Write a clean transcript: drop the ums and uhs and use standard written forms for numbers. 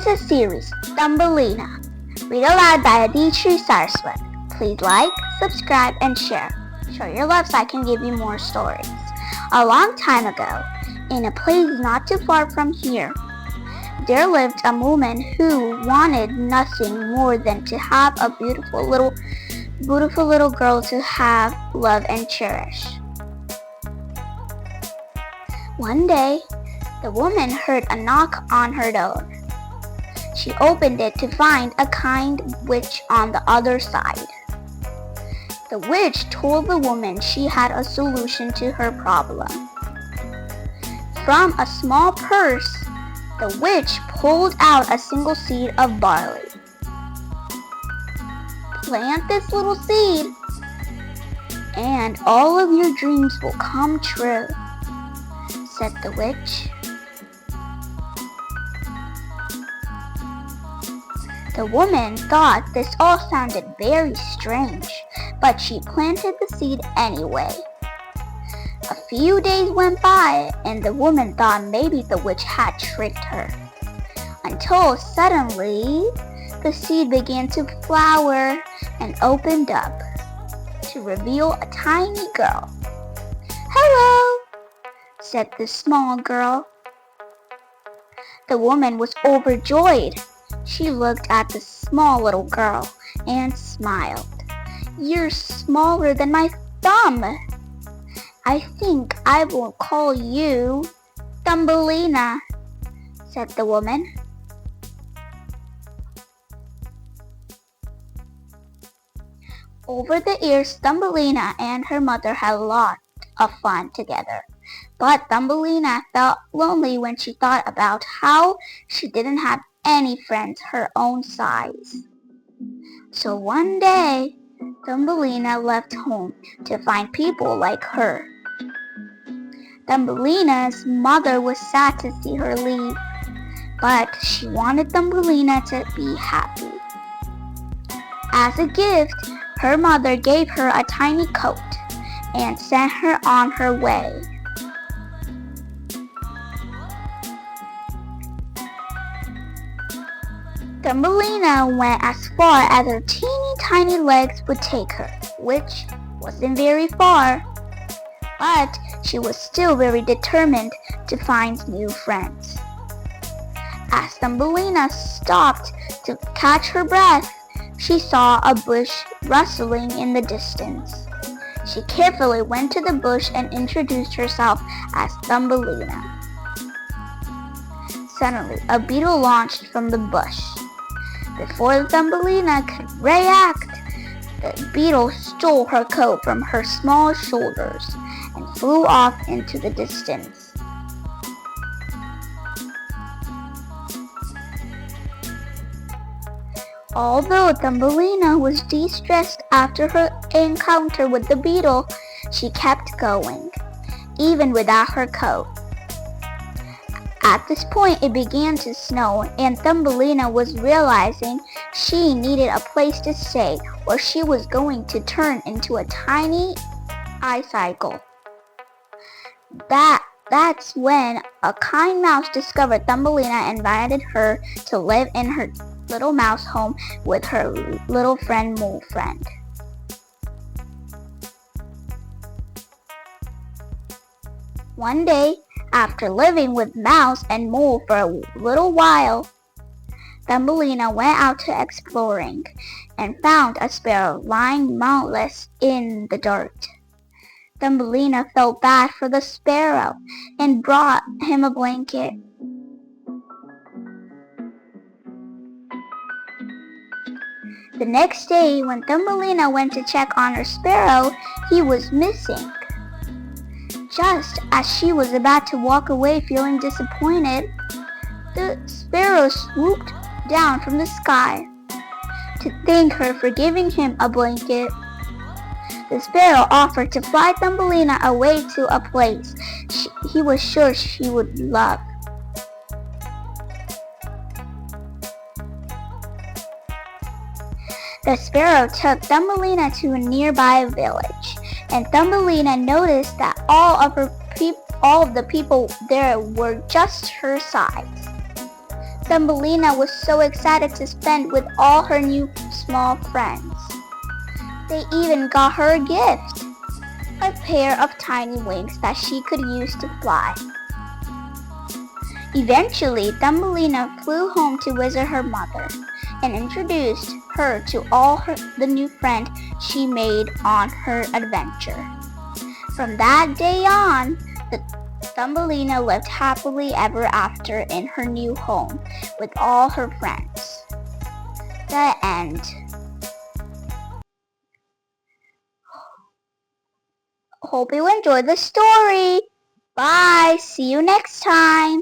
Princess Series, Thumbelina. Read aloud by Aditri Saraswat. Please like, subscribe, and share. Show your love so I can give you more stories. A long time ago, in a place not too far from here, there lived a woman who wanted nothing more than to have a beautiful little girl to have, love, and cherish. One day, the woman heard a knock on her door. She opened it to find a kind witch on the other side. The witch told the woman she had a solution to her problem. From a small purse, the witch pulled out a single seed of barley. Plant this little seed, and all of your dreams will come true, said the witch. The woman thought this all sounded very strange, but she planted the seed anyway. A few days went by, and the woman thought maybe the witch had tricked her, until suddenly the seed began to flower and opened up to reveal a tiny girl. "Hello," said the small girl. The woman was overjoyed. She looked at the small little girl and smiled. "You're smaller than my thumb. I think I will call you Thumbelina," said the woman. Over the years, Thumbelina and her mother had a lot of fun together. But Thumbelina felt lonely when she thought about how she didn't have any friends her own size. So one day, Thumbelina left home to find people like her. Thumbelina's mother was sad to see her leave, but she wanted Thumbelina to be happy. As a gift, her mother gave her a tiny coat and sent her on her way. Thumbelina went as far as her teeny tiny legs would take her, which wasn't very far, but she was still very determined to find new friends. As Thumbelina stopped to catch her breath, she saw a bush rustling in the distance. She carefully went to the bush and introduced herself as Thumbelina. Suddenly, a beetle launched from the bush. Before Thumbelina could react, the beetle stole her coat from her small shoulders and flew off into the distance. Although Thumbelina was distressed after her encounter with the beetle, she kept going, even without her coat. At this point, it began to snow, and Thumbelina was realizing she needed a place to stay, or she was going to turn into a tiny icicle. That's when a kind mouse discovered Thumbelina and invited her to live in her little mouse home with her little friend Mole Friend. One day, after living with Mouse and Mole for a little while, Thumbelina went out to exploring and found a sparrow lying motionless in the dirt. Thumbelina felt bad for the sparrow and brought him a blanket. The next day, when Thumbelina went to check on her sparrow, he was missing. Just as she was about to walk away feeling disappointed, the sparrow swooped down from the sky to thank her for giving him a blanket. The sparrow offered to fly Thumbelina away to a place he was sure she would love. The sparrow took Thumbelina to a nearby village, and Thumbelina noticed that all of the people there were just her size. Thumbelina was so excited to spend with all her new small friends. They even got her a gift, a pair of tiny wings that she could use to fly. Eventually, Thumbelina flew home to visit her mother and introduced her to all the new friends she made on her adventure. From that day on, the Thumbelina lived happily ever after in her new home with all her friends. The end. Hope you enjoyed the story. Bye. See you next time.